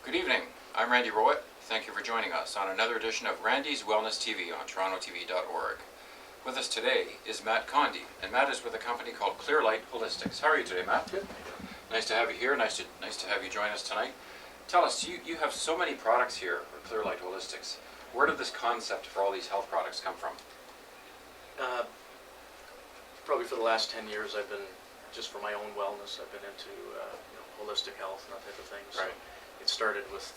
Good evening. I'm Randy Rowett. Thank you for joining us on another edition of Randy's Wellness TV on torontotv.org. With us today is Matt Condi, and Matt is with a company called Clearlight Holistics. How are you today, Matt? Good. Nice to have you here. Nice to have you join us tonight. Tell us, you have so many products here for Clearlight Holistics. Where did this concept for all these health products come from? Probably for the last 10 years, I've been, just for my own wellness, I've been into holistic health and that type of thing. So Right. it started with,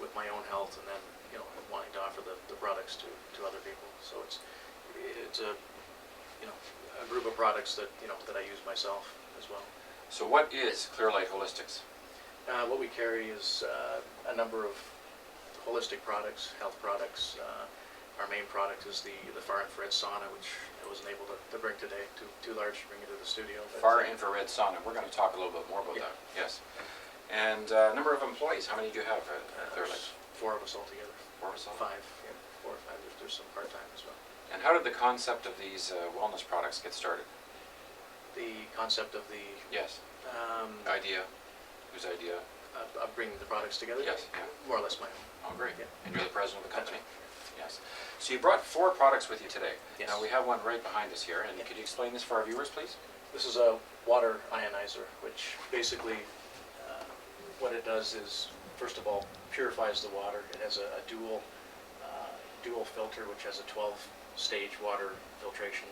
with my own health, and then, wanting to offer the products to other people. So it's a group of products that, that I use myself as well. So what is Clearlight Holistics? What we carry is a number of holistic products, health products. Our main product is the far infrared sauna, which I wasn't able to bring today, too large to bring into the studio. Far infrared sauna. We're going to talk a little bit more about that. Yes. And number of employees. How many do you have at Clearlight? There's 4 of us altogether. 4 of us? 5, 4 or 5. There's some part-time as well. And how did the concept of these wellness products get started? The concept of the Yes. Idea. Whose idea? of bringing the products together. Yes. Yeah. More or less my own. Oh, great. Yeah. And you're the president of the company? That's Yes. So you brought 4 products with you today. Yes. Now we have one right behind us here, and could you explain this for our viewers, please? This is a water ionizer, which basically what it does is, first of all, purifies the water. It has a dual filter, which has a 12-stage water filtration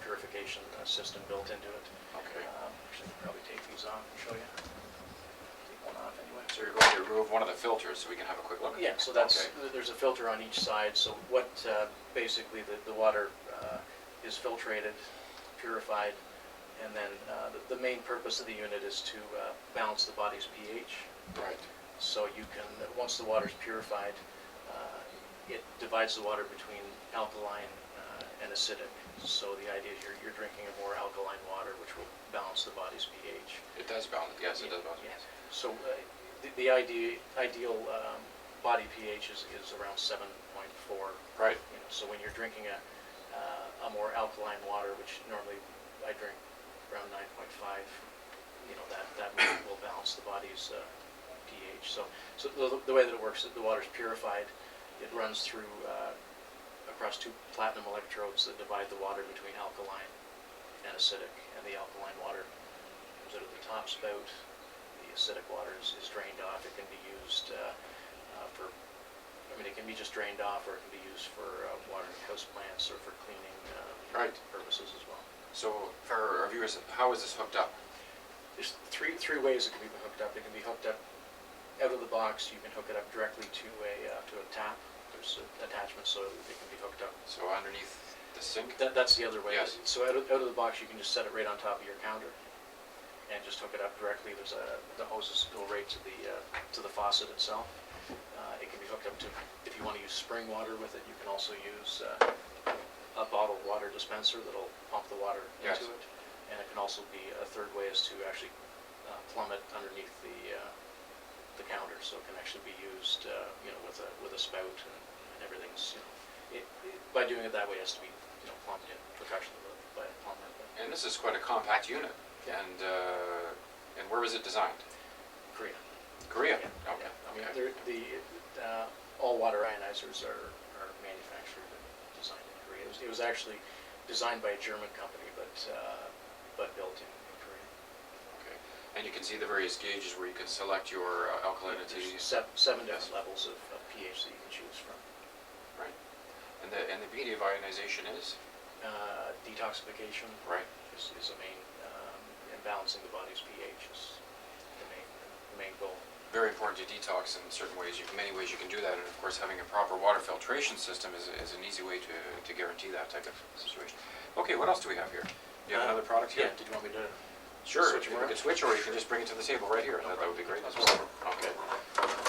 purification system built into it. Okay. Actually, I can probably take these off and show you. Take one off anyway. So you're going to remove one of the filters so we can have a quick look? Yeah, so that's, Okay. there's a filter on each side. So what basically the water is filtrated, purified, and then the main purpose of the unit is to balance the body's pH. Right. So you can, once the water's purified, it divides the water between alkaline and acidic. So the idea is you're drinking a more alkaline water, which will balance the body's pH. It does balance. Yes, it does balance. Yes. So the ideal body pH is around 7.4. Right. So when you're drinking a more alkaline water, which normally I drink around 9.5, that will balance the body's pH. So the way that it works, the water's purified. It runs through across 2 platinum electrodes that divide the water between alkaline and acidic. And the alkaline water comes out of the top spout. The acidic water is drained off. It can be used it can be just drained off, or it can be used for watering house plants or for cleaning Right. purposes as well. So for our viewers, how is this hooked up? There's three ways it can be hooked up. It can be hooked up out of the box. You can hook it up directly to a tap. There's attachments so it can be hooked up. So underneath the sink? That's the other way. Yes. So out of the box, you can just set it right on top of your counter and just hook it up directly. There's the hoses go right to the faucet itself. It can be hooked up to, if you want to use spring water with it, you can also use a bottled water dispenser that'll pump the water Yes. into it. And it can also be, a third way is to actually plumb it underneath the counter, so it can actually be used with a spout and everything's, by doing it that way, it has to be plumbed in professionally by a plumber. And this is quite a compact unit. Yeah. And where was it designed? Korea. Korea. Yeah. Okay. I mean, Okay. all water ionizers are manufactured and designed in Korea. It was actually designed by a German company, but built in Korea. Okay. And you can see the various gauges where you can select your alkalinity. There's seven different levels of pH that you can choose from. Right. And the beauty of ionization is? Detoxification. Right. Is a main, and balancing the body's pH is the main goal. Very important to detox in certain ways. Many ways you can do that, and of course having a proper water filtration system is an easy way to guarantee that type of situation. Okay, what else do we have here? Do you have another product here? Yeah, did you want me to Sure, switch you them can around? switch, or you can just bring it to the table right here. That would be great as well. Okay.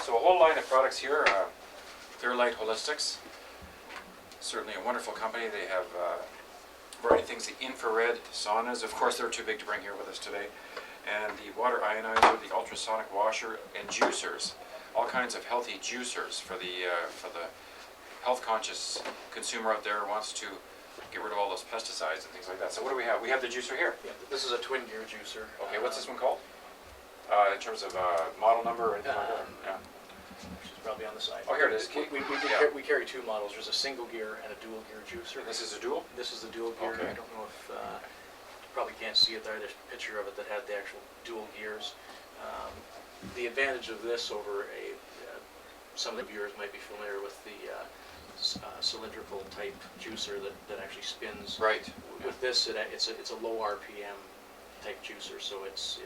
So a whole line of products here. Clearlight Holistics. Certainly a wonderful company. They have a variety of things. The infrared saunas, of course, they're too big to bring here with us today. And the water ionizer, the ultrasonic washer, and juicers. All kinds of healthy juicers for the health-conscious consumer out there who wants to get rid of all those pesticides and things like that. So what do we have? We have the juicer here. Yeah, this is a twin gear juicer. Okay, what's this one called? in terms of model number or anything like that? Yeah. Which is probably on the side. Oh, here it is. We carry two models. There's a single gear and a dual gear juicer. This is a dual? This is the dual gear. Okay. I don't know if, you probably can't see it there. There's a picture of it that had the actual dual gears. The advantage of this over some of the viewers might be familiar with the cylindrical type juicer that actually spins. Right. With this, it's a low RPM type juicer, so it's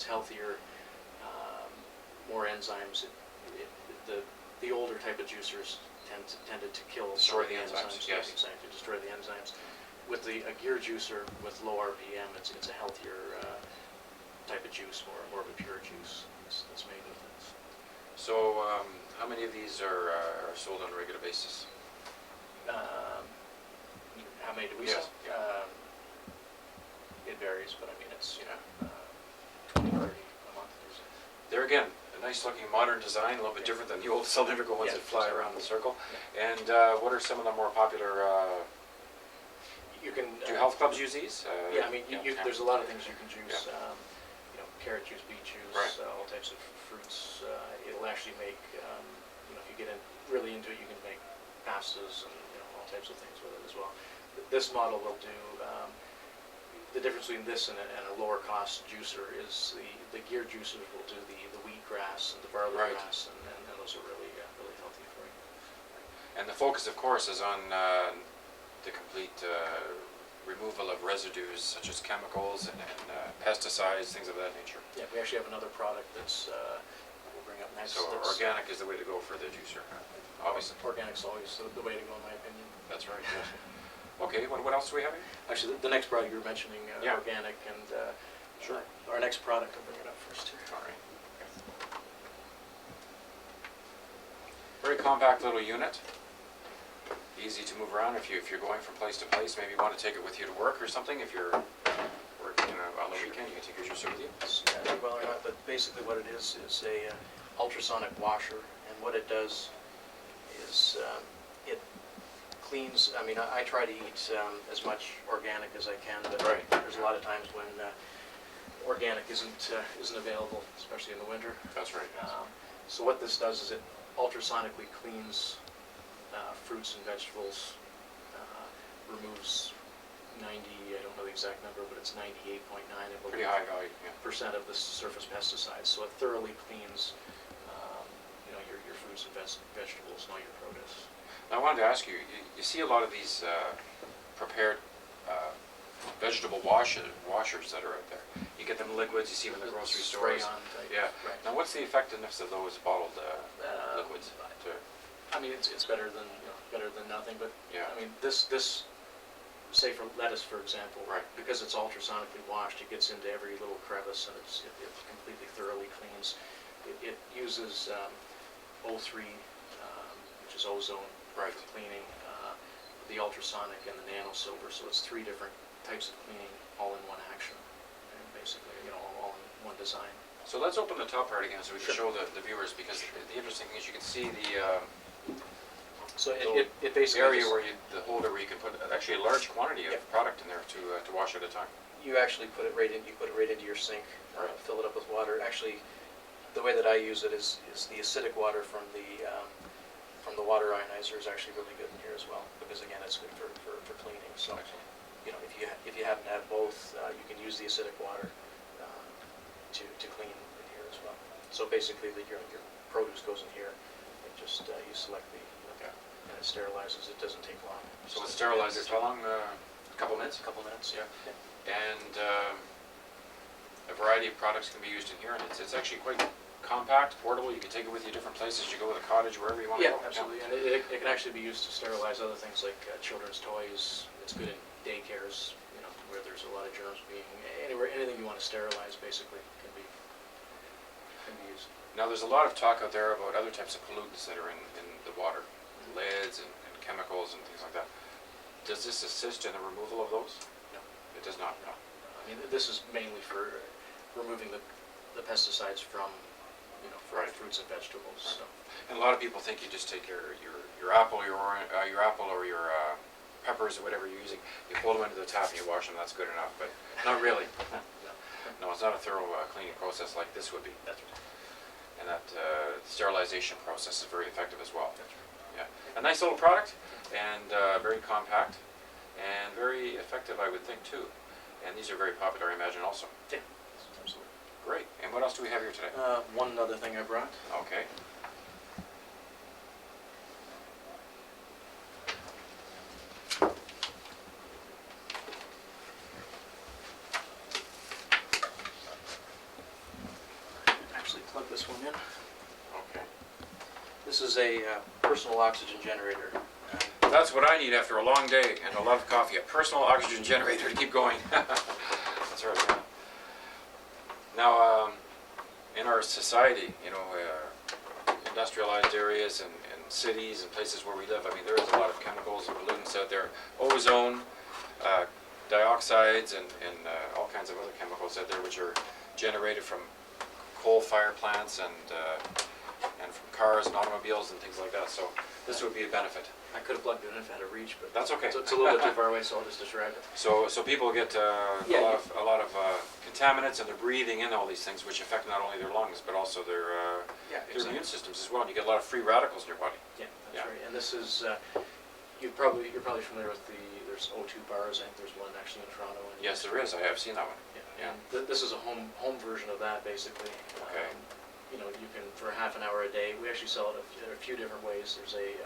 healthier, more enzymes. The older type of juicers tended to kill Destroy some the of enzymes, yes. Exactly, destroy the enzymes. With a gear juicer with low RPM, it's a healthier type of juice, more of a pure juice that's made with it. So, how many of these are sold on a regular basis? How many do we Yes. sell? It varies, but I mean, it's, 20, 30 a month. There again, a nice looking modern design, a little bit different than the old cylindrical ones Yeah, that fly exactly. around the circle. Yeah. And what are some of the more popular, You can. do health clubs use these? Yeah, I mean, there's a lot of things you can juice. Yeah. Carrot juice, beet juice, Right. All types of fruits. It'll actually make, if you get really into it, you can make pastas and all types of things with it as well. This model will do. The difference between this and a lower cost juicer is the gear juicers will do the wheatgrass and the barley Right. grass, and those are really healthy for you. And the focus, of course, is on the complete removal of residues such as chemicals and pesticides, things of that nature. Yeah, we actually have another product that's we'll bring up next. So that's, organic is the way to go for the juicer, obviously. Organic's always the way to go, in my opinion. That's right. Okay, what else do we have here? Actually, the next product you were mentioning, Yeah. organic, and Sure. our next product, I'll bring it up first here. All right. Very compact little unit. Easy to move around if you're going from place to place. Maybe you want to take it with you to work or something. If you're working on the weekend, you can take your juicer with you. Well or not, but basically what it is a ultrasonic washer, and what it does is it cleans. I mean, I try to eat as much organic as I can, but Right. there's a lot of times when organic isn't available, especially in the winter. That's right. So what this does is it ultrasonically cleans fruits and vegetables, removes 90, I don't know the exact number, but it's 98.9, I believe. Pretty high value, yeah. Percent of the surface pesticides. So it thoroughly cleans, your fruits and vegetables and all your produce. Now, I wanted to ask you, you see a lot of these prepared vegetable washers that are out there. You get them liquids, you see them in the grocery stores. Spray-on type. Yeah. Right. Now, what's the effectiveness of those bottled liquids? I mean, it's better than nothing, but Yeah. I mean, this say for lettuce, for example, Right. because it's ultrasonically washed, it gets into every little crevice and it completely thoroughly cleans. It uses O3, which is ozone, Right. for cleaning, the ultrasonic and the nano silver, so it's 3 different types of cleaning all in one action, and basically, all in one design. So let's open the top part again so we can Sure. show the viewers, because the interesting thing is you can see the So So it basically area just- where the holder where you can put actually a large quantity of Yeah. product in there to wash at a time. you actually put it right into your sink, Right. fill it up with water. Actually, the way that I use it is the acidic water from the water ionizer is actually really good in here as well, because again, it's good for cleaning. So, if you happen to have both, you can use the acidic water to clean in here as well. So basically, your produce goes in here, and just you select and it sterilizes. It doesn't take long. So it sterilizes how long? A couple minutes? A couple minutes, yeah. And a variety of products can be used in here, and it's actually quite compact, portable. You can take it with you different places. You go to the cottage, wherever you want to Yeah, go. absolutely, and it can actually be used to sterilize other things like children's toys. It's good in daycares, where there's a lot of germs being, anything you want to sterilize basically can be used. Now, there's a lot of talk out there about other types of pollutants that are in the water, leads and chemicals and things like that. Does this assist in the removal of those? No. It does not, no. I mean, this is mainly for removing the pesticides from, Right. fruits and vegetables, so. And a lot of people think you just take your apple, your apple or your peppers or whatever you're using, you pull them into the tap and you wash them, that's good enough, but not really. No. No, it's not a thorough cleaning process like this would be. That's right. And that sterilization process is very effective as well. That's right. Yeah, a nice little product, and very compact, and very effective, I would think, too. And these are very popular, I imagine, also. Yeah, absolutely. Great. And what else do we have here today? One other thing I brought. Okay. Actually, plug this one in. Okay. This is a personal oxygen generator. That's what I need after a long day and a lot of coffee. A personal oxygen generator to keep going. That's right. Yeah. Now, in our society, you know, industrialized areas and cities and places where we live, I mean, there is a lot of chemicals and pollutants out there. Ozone, dioxides, and all kinds of other chemicals out there which are generated from coal-fired plants and from cars and automobiles and things like that. So this would be a benefit. I could have plugged it in if I had a reach, but That's okay. it's a little bit too far away, so I'll just describe it. So people get Yeah, a lot of contaminants, and they're breathing in all these things, which affect not only their lungs but also their immune systems as well. And you get a lot of free radicals in your body. Yeah, that's Yeah. right. And this is you're probably familiar with there's O2 bars. I think there's one actually in Toronto. And Yes, there is. I have seen that one. Yeah. And this is a home version of that, basically. Okay. You know, you can for half an hour a day. We actually sell it a few different ways. There's a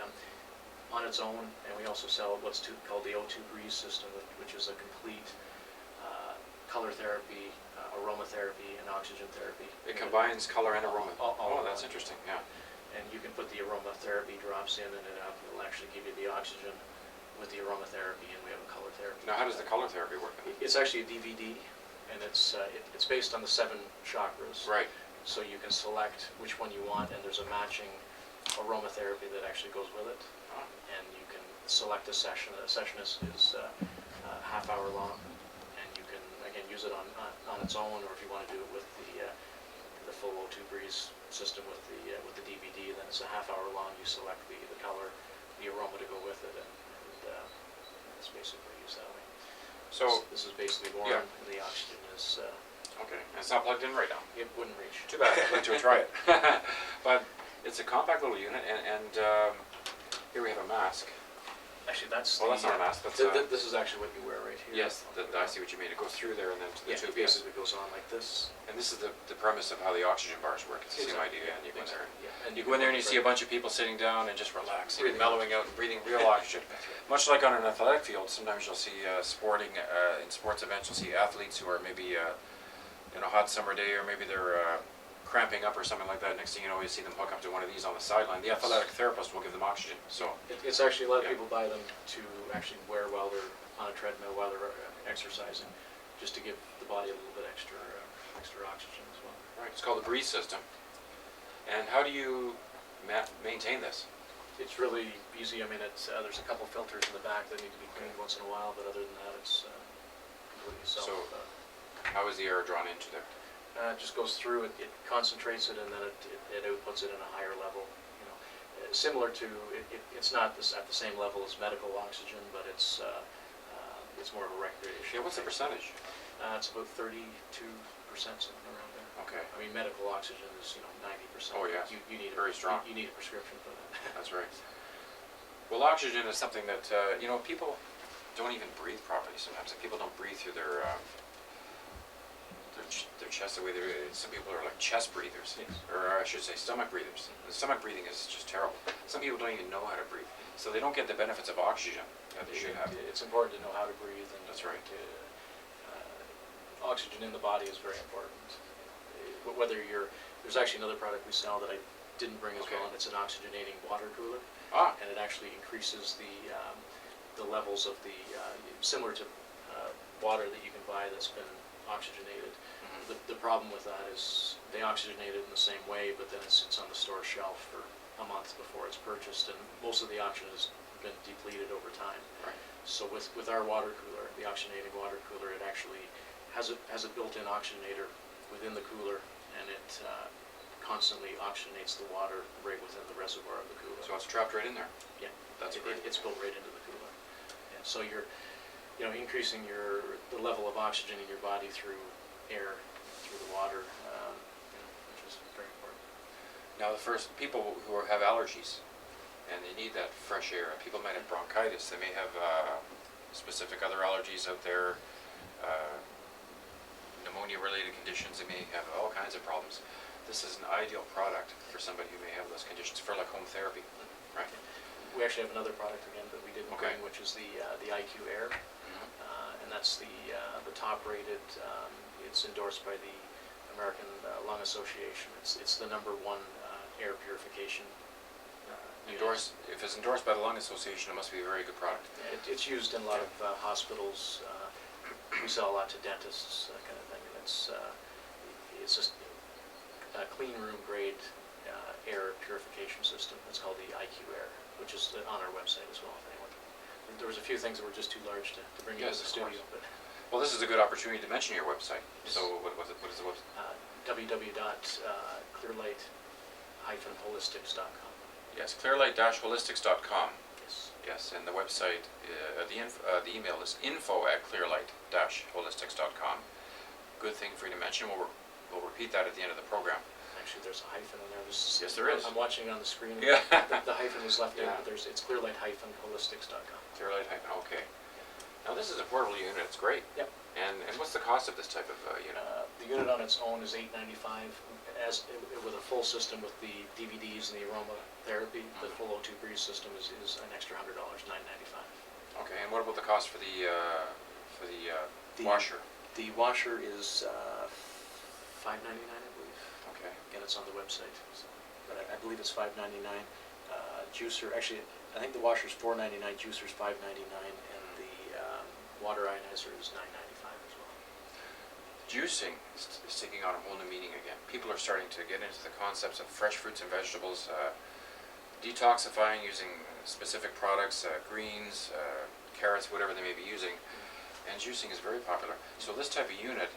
on its own, and we also sell what's called the O2 Breeze system, which is a complete color therapy, aromatherapy, and oxygen therapy. It combines color and aroma. All that's in one. interesting. Yeah. And you can put the aromatherapy drops in, and it'll actually give you the oxygen with the aromatherapy, and we have a color therapy. Now, how does the color therapy work? It's actually a DVD, and it's based on the 7 chakras. Right. So you can select which one you want, and there's a matching aromatherapy that actually goes with it. And you can select a session. A session is half hour long, and you can again use it on its own, or if you want to do it with the full O2 Breeze system with the DVD, then it's a half hour long. You select the color, the aroma to go with it, and it's basically used that way. So this is basically warm, yeah. and the oxygen is okay, and it's not plugged in right now. it wouldn't reach. Too bad. I'd like to try it. But it's a compact little unit, and here we have a mask. Actually, that's That's not a mask. That's this is actually what you wear right here. yes. I see what you mean. It goes through there and then to the Yeah, tube. it basically goes on like this. And this is the premise of how the oxygen bars work. It's the same Exactly. idea. And you go in there. Yeah. And You go in there and you see a bunch of people sitting down and just relaxing, and Breathing mellowing out and breathing real oxygen. Much like on an athletic field, sometimes you'll see in sports events, you'll see athletes who are maybe in a hot summer day, or maybe they're cramping up or something like that. Next thing you know, you see them hook up to one of these on the sideline. The athletic therapist will give them oxygen. So It's actually, a lot of Yeah. people buy them to actually wear while they're on a treadmill, while they're exercising, just to give the body a little bit extra oxygen as well. right, it's called the Breeze system. And how do you maintain this? It's really easy. I mean, there's a couple filters in the back that need to be cleaned once in a while, but other than that, it's completely self. So- How is the air drawn into there? It just goes through, it concentrates it, and then it outputs it in a higher level. You know, similar to it's not at the same level as medical oxygen, but it's more of a recreation. Yeah, what's the percentage? It's about 32%, something around there. Okay, I mean, medical oxygen is 90%. Oh, yeah. You need Very strong. You need a prescription for that. that's right. Well, oxygen is something that, people don't even breathe properly sometimes. Like, people don't breathe through their chest the way some people are like chest breathers, Yes. or I should say stomach breathers. The stomach breathing is just terrible. Some people don't even know how to breathe, so they don't get the benefits of oxygen that they should have. It's important to know how to breathe, and That's right. Oxygen in the body is very important. There's actually another product we sell that I didn't bring as Okay. well, and it's an oxygenating water cooler, Ah, and it actually increases the levels of similar to water that you can buy that's been oxygenated. The problem with that is they oxygenate it in the same way, but then it sits on the store shelf for a month before it's purchased, and most of the oxygen has been depleted over time. right. So with our water cooler, the oxygenating water cooler, it actually has a built-in oxygenator within the cooler, and it constantly oxygenates the water right within the reservoir of the cooler. So it's trapped right in there. Yeah, That's great. it's built right into the cooler. And so you're increasing the level of oxygen in your body through air through the water, which is very important. Now, the first people who have allergies and they need that fresh air. People might have bronchitis. They may have specific other allergies out there, pneumonia-related conditions. They may have all kinds of problems. This is an ideal product for somebody who may have those conditions, for like home therapy, right? We actually have another product again that we didn't Okay. bring, which is the IQ Air, and that's the top-rated. It's endorsed by the American Lung Association. It's the #1 air purification. Endorsed. If it's endorsed by the Lung Association, it must be a very good product. It's used in a lot of hospitals. We sell a lot to dentists, that kind of thing. And it's just a clean room grade air purification system. It's called the IQ Air, which is on our website as well. If anyone, there was a few things that were just too large to bring into the studio, but Well, this is a good opportunity to mention your website. So, what is the website? www.clearlight-holistics.com. Yes, clearlight-holistics.com. Yes. Yes, and the website, the email is info@clearlight-holistics.com. Good thing for you to mention. We'll repeat that at the end of the program. Actually, there's a hyphen in there. Yes, there is. I'm watching it on the screen. Yeah. The hyphen was left in, Yeah. but it's clearlight-holistics.com. Clearlight, okay. Now, this is a portable unit. It's great. Yep. And what's the cost of this type of unit? The unit on its own is $895, with a full system with the DVDs and the aromatherapy. The full O2 Breeze system is an extra $100, $995. Okay, and what about the cost for the washer? The washer is $599, I believe. Okay. Again, it's on the website. So, but I believe it's $599. Juicer, actually, I think the washer's $499, juicer's $599, and the water ionizer is $995 as well. Juicing is taking on a whole new meaning again. People are starting to get into the concepts of fresh fruits and vegetables, detoxifying using specific products, greens, carrots, whatever they may be using, and juicing is very popular. So this type of unit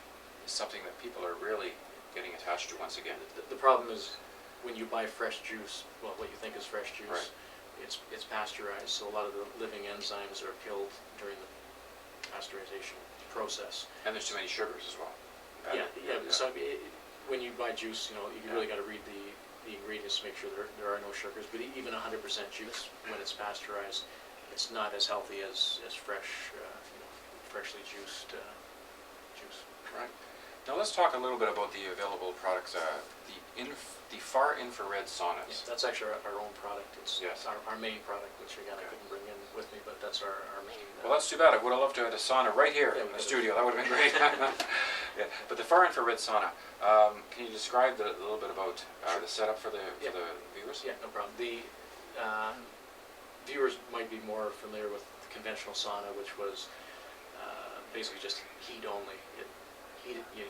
is something that people are really getting attached to once again. The problem is when you buy fresh juice, well, what you think is fresh juice, Right. it's pasteurized, so a lot of the living enzymes are killed during the pasteurization process. And there's too many sugars as well. Yeah. So when you buy juice, you really got to read the ingredients to make sure there are no sugars. But even 100% juice, when it's pasteurized, it's not as healthy as fresh, freshly juiced juice. Right. Now let's talk a little bit about the available products. The far infrared saunas. Yeah, that's actually our own product. It's Yes. our main product, which again I couldn't bring in with me, but that's our main. Well, that's too bad. I would have loved to have had a sauna right here Yeah, in we the could studio. That would have been great. Yeah. But the far infrared sauna. Can you describe a little bit about the setup for the viewers? Yeah, no problem. The viewers might be more familiar with the conventional sauna, which was basically just heat only.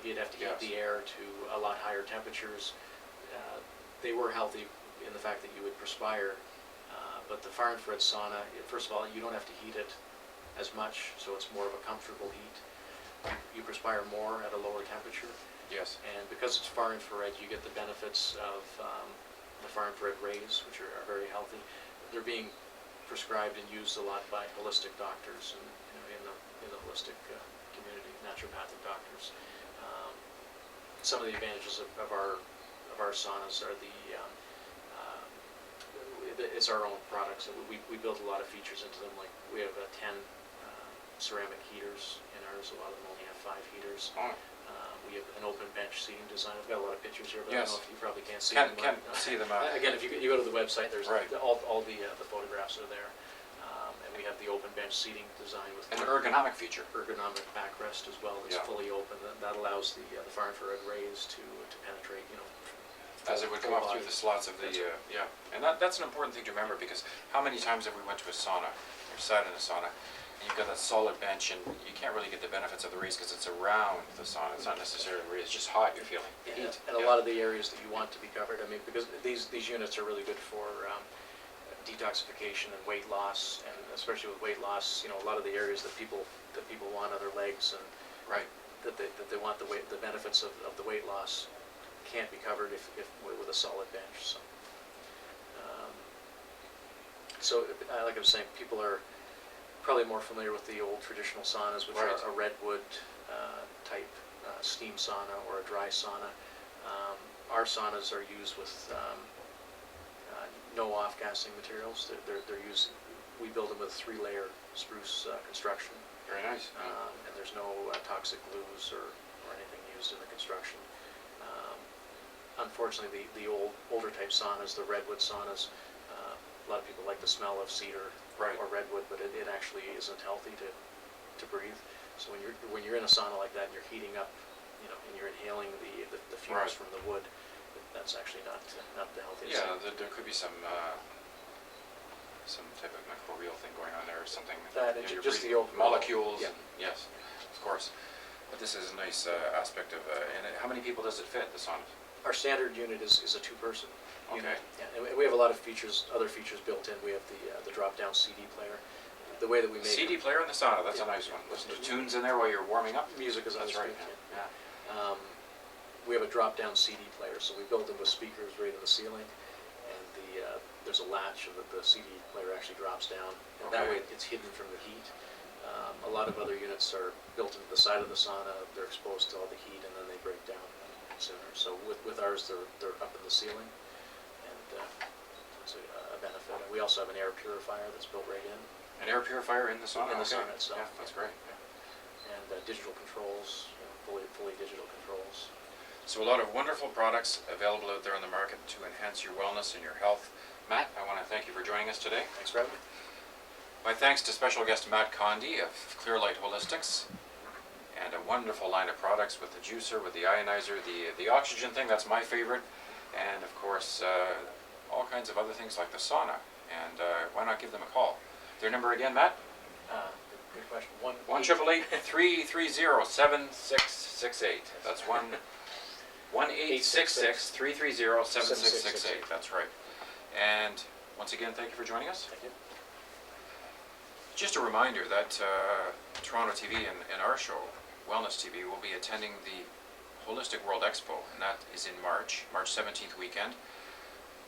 You'd have to heat Yes. the air to a lot higher temperatures. They were healthy in the fact that you would perspire, but the far infrared sauna, first of all, you don't have to heat it as much, so it's more of a comfortable heat. You perspire more at a lower temperature, Yes. and because it's far infrared, you get the benefits of the far infrared rays, which are very healthy. They're being prescribed and used a lot by holistic doctors and in the holistic community, naturopathic doctors. Some of the advantages of our saunas are it's our own products. We built a lot of features into them. Like we have 10 ceramic heaters in ours. A lot of them only have 5 heaters. Oh. We have an open bench seating design. I've got a lot of pictures here, but Yes. I don't know if you probably can't see Can't them. see them. Again, if you go to the website, there's Right. all the photographs are there. And we have the open bench seating design with An ergonomic feature. ergonomic backrest as well. That's Yeah. fully open. That allows the far infrared rays to penetrate. As it would come up through the slots of the, That's right. yeah. And that's an important thing to remember, because how many times have we went to a sauna, or sat in a sauna, and you've got that solid bench, and you can't really get the benefits of the rays because it's around the sauna. It's not necessarily rays, it's just hot, you're feeling the heat. And a lot of the areas that you want to be covered, I mean, because these units are really good for detoxification and weight loss, and especially with weight loss, a lot of the areas that people want on their legs and Right. that they want the benefits of the weight loss can't be covered if with a solid bench. So like I was saying, people are probably more familiar with the old traditional saunas, which Right. are a redwood type steam sauna or a dry sauna. Our saunas are used with no off-gassing materials. They're used. We build them with 3-layer spruce construction. Very nice. And there's no toxic glues or anything used in the construction. Unfortunately, the older type saunas, the redwood saunas, a lot of people like the smell of cedar Right. or redwood, but it actually isn't healthy to breathe. So when you're in a sauna like that and you're heating up, you know, and you're inhaling the fumes Right. from the wood, that's actually not the healthiest. Yeah, there could be some type of microbial thing going on there or something. That, You know, you're just the breathing overall, molecules. yeah. And, yes, of course. But this is a nice aspect of. And how many people does it fit, the sauna? Our standard unit is a 2-person unit. Okay. Yeah, and we have a lot of other features built in. We have the drop-down CD player. The way that we make CD player in the sauna. That's Yeah. a nice one. Listen to tunes in there while you're warming up. music is That's always right. good, Yeah. yeah. We have a drop-down CD player, so we built them with speakers right in the ceiling, and there's a latch so that the CD player actually drops down, and that Okay. way it's hidden from the heat. A lot of other units are built into the side of the sauna. They're exposed to all the heat, and then they break down sooner. So with ours, they're up in the ceiling, and it's a benefit. And we also have an air purifier that's built right in, An air purifier in the sauna. In the Okay. sauna itself, Yeah, that's yeah. great. Yeah. and digital controls, fully digital controls. So a lot of wonderful products available out there on the market to enhance your wellness and your health. Matt, I want to thank you for joining us today. Thanks for having me. My thanks to special guest Matt Condi of Clearlight Holistics, and a wonderful line of products with the juicer, with the ionizer, the oxygen thing, that's my favorite, and of course all kinds of other things like the sauna. And why not give them a call? Their number again, Matt? Good question. 1-888-330-7668. That's 1-866-330-7668. That's right. And once again, thank you for joining us. Thank you. Just a reminder that Toronto TV and our show, Wellness TV, will be attending the Holistic World Expo, and that is in March 17th weekend.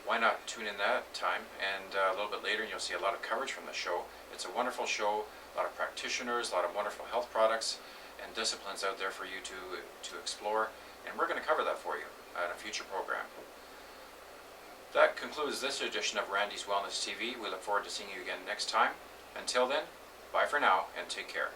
Why not tune in that time, and a little bit later and you'll see a lot of coverage from the show. It's a wonderful show, a lot of practitioners, a lot of wonderful health products and disciplines out there for you to explore, and we're going to cover that for you at a future program. That concludes this edition of Randy's Wellness TV. We look forward to seeing you again next time. Until then, bye for now and take care.